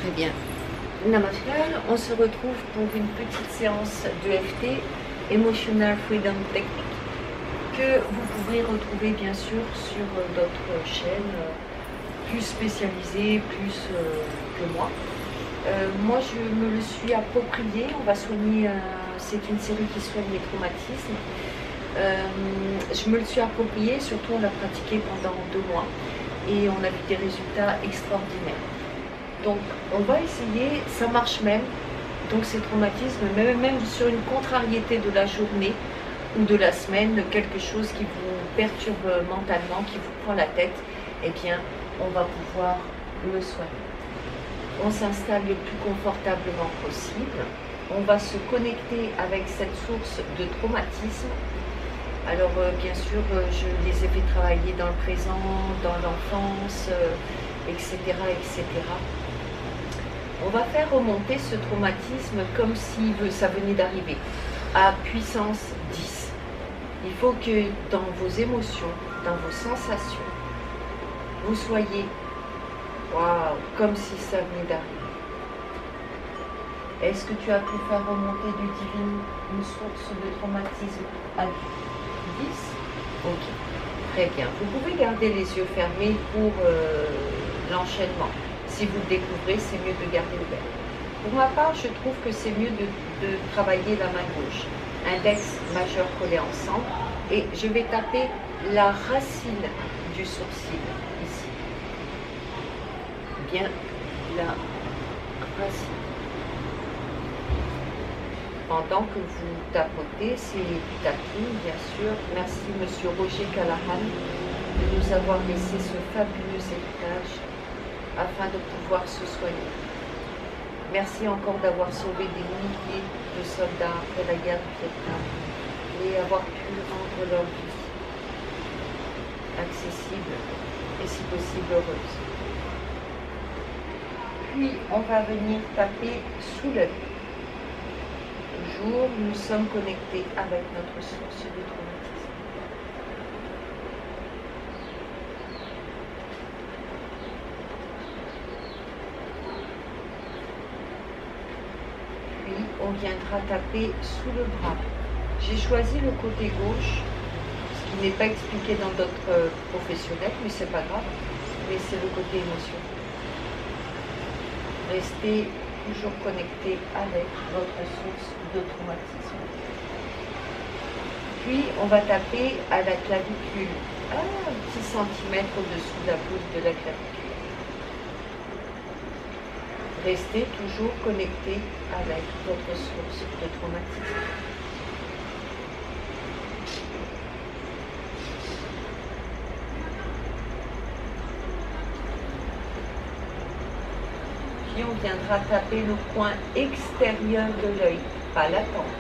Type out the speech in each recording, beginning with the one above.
Très bien. Namaskar, on se retrouve pour une petite séance d'EFT, Emotional Freedom Technique, que vous pourrez retrouver bien sûr sur d'autres chaînes plus spécialisées, plus que moi. Moi, je me le suis approprié. On va soigner, c'est une série qui soigne les traumatismes. Je me le suis approprié, surtout on l'a pratiqué pendant 2 mois et on a vu des résultats extraordinaires. Donc on va essayer, ça marche même, donc ces traumatismes, même sur une contrariété de la journée ou de la semaine, quelque chose qui vous perturbe mentalement, qui vous prend la tête, eh bien on va pouvoir le soigner. On s'installe le plus confortablement possible, on va se connecter avec cette source de traumatisme. Alors bien sûr, je les ai fait travailler dans le présent, dans l'enfance, etc., etc. On va faire remonter ce traumatisme comme si ça venait d'arriver, à puissance 10. Il faut que dans vos émotions, dans vos sensations, vous soyez, waouh, comme si ça venait d'arriver. Est-ce que tu as pu faire remonter du divin une source de traumatisme à 10? Ok, très bien. Vous pouvez garder les yeux fermés pour l'enchaînement. Si vous le découvrez, c'est mieux de garder ouvert. Pour ma part, je trouve que c'est mieux de travailler la main gauche. Index, majeur collés ensemble. Et je vais taper la racine du sourcil, ici. Bien la racine. Pendant que vous tapotez, c'est tapping, bien sûr. Merci, Monsieur Roger Callahan, de nous avoir laissé ce fabuleux héritage afin de pouvoir se soigner. Merci encore d'avoir sauvé des milliers de soldats après la guerre du Vietnam et avoir pu rendre leur vie accessible et si possible heureuse. Puis on va venir taper sous l'œil. Toujours, nous sommes connectés avec notre source de traumatisme. Puis, on viendra taper sous le bras. J'ai choisi le côté gauche, ce qui n'est pas expliqué dans d'autres professionnels, mais c'est pas grave, mais c'est le côté émotionnel. Restez toujours connecté avec votre source de traumatisme. Puis, on va taper à la clavicule, un petit centimètre au-dessous de la pousse de la clavicule. Restez toujours connecté avec votre source de traumatisme. Puis on viendra taper le coin extérieur de l'œil, pas la tempe.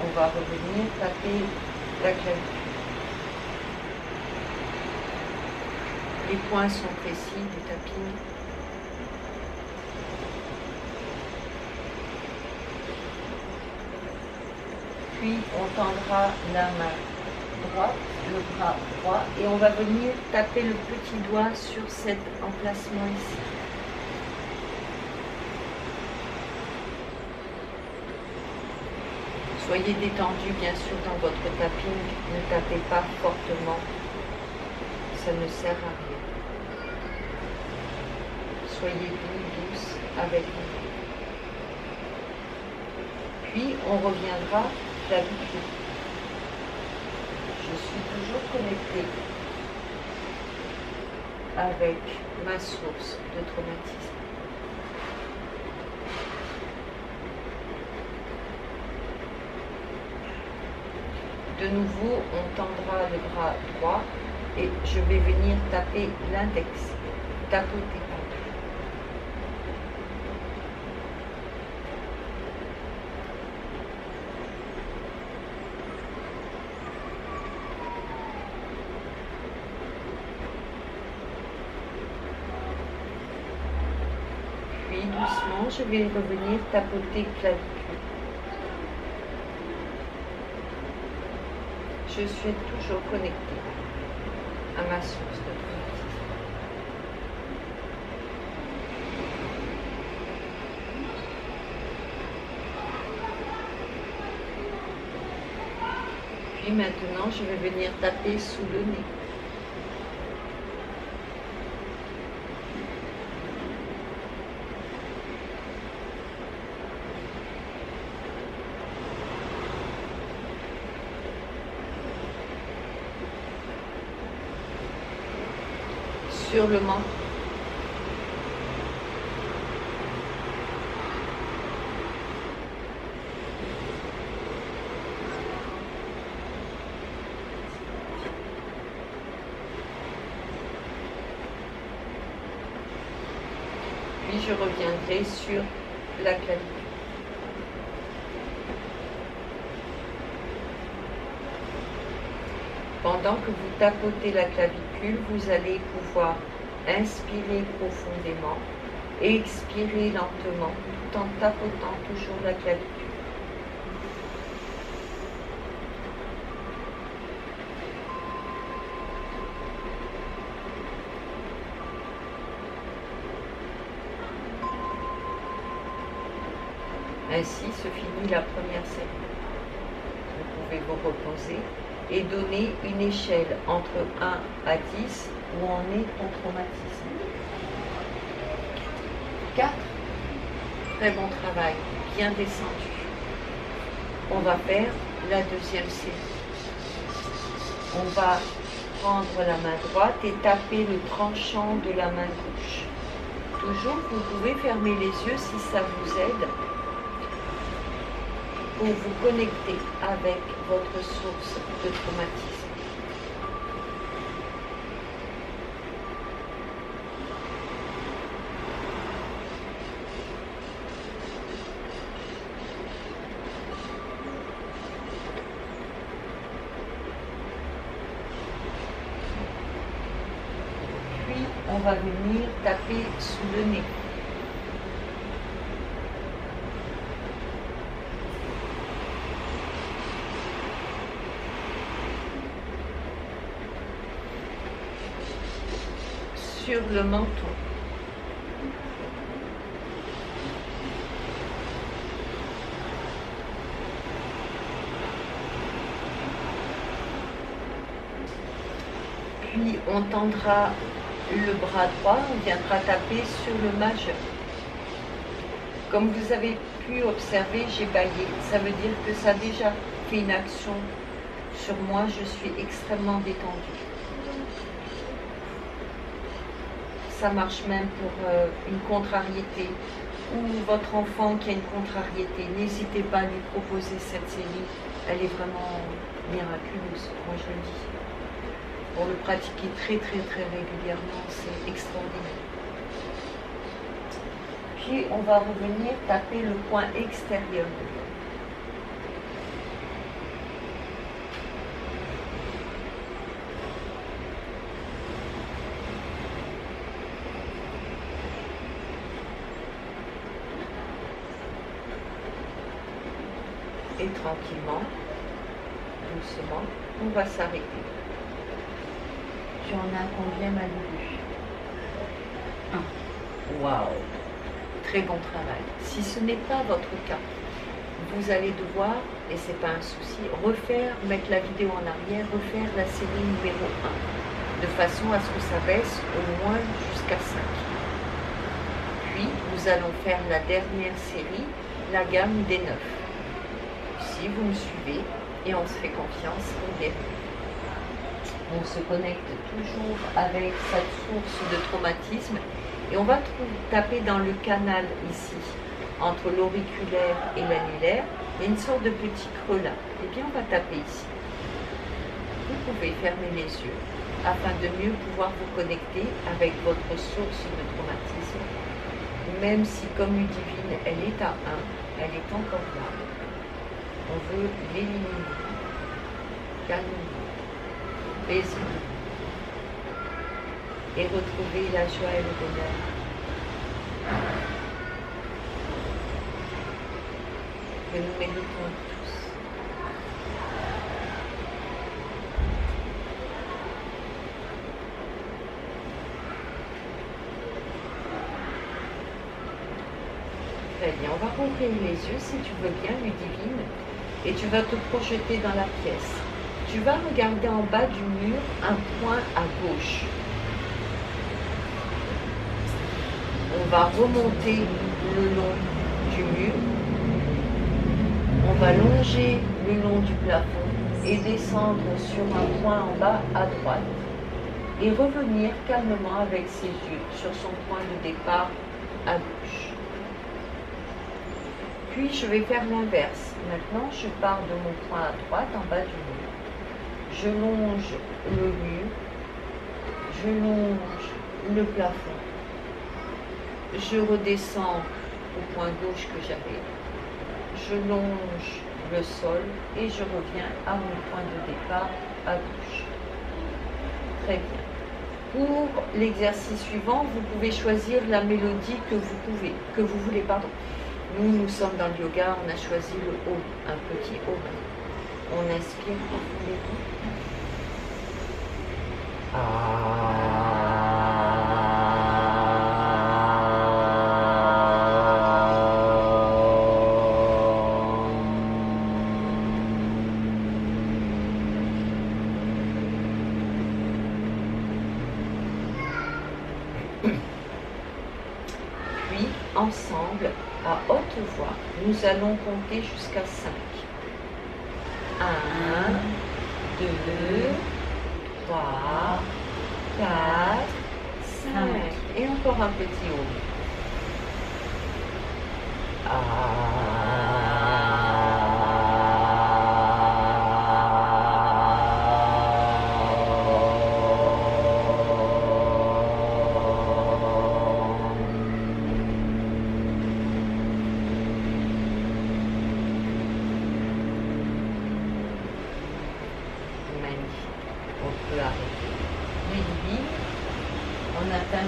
On va revenir taper la clavicule. Les points sont précis du tapping. Puis on tendra la main droite, le bras droit, et on va venir taper le petit doigt sur cet emplacement ici. Soyez détendu bien sûr dans votre tapping, ne tapez pas fortement, ça ne sert à rien. Soyez douce avec vous. Puis on reviendra clavicule. Je suis toujours connectée avec ma source de traumatisme. De nouveau, on tendra le bras droit et je vais venir taper l'index, tapoter. doucement, je vais revenir tapoter clavicule. Je suis toujours connectée à ma source de traumatisme. Puis maintenant, je vais venir taper sous le nez. Sur le menton. Puis je reviendrai sur la clavicule. Pendant que vous tapotez la clavicule, vous allez pouvoir inspirer profondément et expirer lentement tout en tapotant toujours la clavicule. Ainsi se finit la première série. Vous pouvez vous reposer et donner une échelle entre 1 à 10 où en est ton traumatisme. 4. Très bon travail, bien descendu. On va faire la deuxième série. On va prendre la main droite et taper le tranchant de la main gauche. Toujours, vous pouvez fermer les yeux si ça vous aide pour vous connecter avec votre source de traumatisme. Puis, on va venir taper sous le nez. Sur le menton. Puis on tendra le bras droit, on viendra taper sur le majeur. Comme vous avez pu observer, j'ai baillé. Ça veut dire que ça a déjà fait une action sur moi, je suis extrêmement détendue. Ça marche même pour une contrariété ou votre enfant qui a une contrariété. N'hésitez pas à lui proposer cette série. Elle est vraiment miraculeuse, moi je le dis. Pour le pratiquer très régulièrement, c'est extraordinaire. Puis on va revenir taper le coin extérieur de l'œil. Et tranquillement, doucement, on va s'arrêter. Tu en as combien, Malibu? 1. Waouh! Très bon travail. Si ce n'est pas votre cas, vous allez devoir, et ce n'est pas un souci, mettre la vidéo en arrière, refaire la série numéro 1, de façon à ce que ça baisse au moins jusqu'à 5. Puis, nous allons faire la dernière série, la gamme des 9. Si vous me suivez et on se fait confiance, vous verrez. On se connecte toujours avec cette source de traumatisme et on va taper dans le canal ici, entre l'auriculaire et l'annulaire. Il y a une sorte de petit creux là. Et bien on va taper ici. Vous pouvez fermer les yeux afin de mieux pouvoir vous connecter avec votre source de traumatisme. Même si comme Ludivine, elle est à 1, elle est encore là. On veut l'éliminer, calmer, baiser et retrouver la joie et le bonheur. que nous méritons tous. Très bien, on va rouvrir les yeux si tu veux bien, Ludivine, et tu vas te projeter dans la pièce. Tu vas regarder en bas du mur un point à gauche. On va remonter le long du mur. On va longer le long du plafond et descendre sur un point en bas à droite. Et revenir calmement avec ses yeux sur son point de départ à gauche. Puis je vais faire l'inverse. Maintenant, je pars de mon point à droite en bas du mur. Je longe le mur. Je longe le plafond. Je redescends au point gauche que j'avais. Je longe le sol et je reviens à mon point de départ à gauche. Très bien. Pour l'exercice suivant, vous pouvez choisir la mélodie que vous voulez. Nous sommes dans le yoga, on a choisi le Om, un petit Om. On inspire profondément. Puis, ensemble, à haute voix, nous allons compter jusqu'à 5. 1, 2, 3, 4, 5. Et encore un petit haut.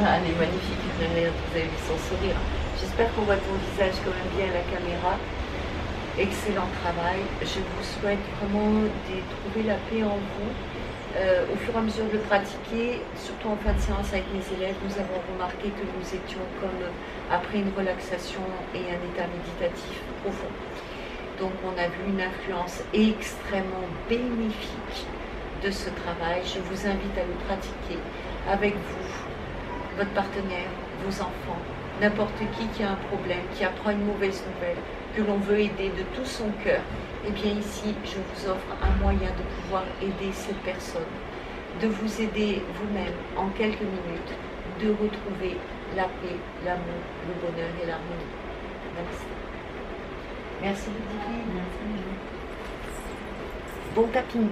Elle est magnifique, vous avez vu son sourire. J'espère qu'on voit ton visage quand même bien à la caméra. Excellent travail. Je vous souhaite vraiment de trouver la paix en vous. Au fur et à mesure de pratiquer, surtout en fin de séance avec mes élèves, nous avons remarqué que nous étions comme après une relaxation et un état méditatif profond. Donc on a vu une influence extrêmement bénéfique de ce travail. Je vous invite à le pratiquer avec vous, votre partenaire, vos enfants, n'importe qui a un problème, qui apprend une mauvaise nouvelle, que l'on veut aider de tout son cœur. Eh bien ici, je vous offre un moyen de pouvoir aider cette personne, de vous aider vous-même en quelques minutes, de retrouver la paix, l'amour, le bonheur et l'harmonie. Merci. Merci Ludivine. Merci. Bon tapping.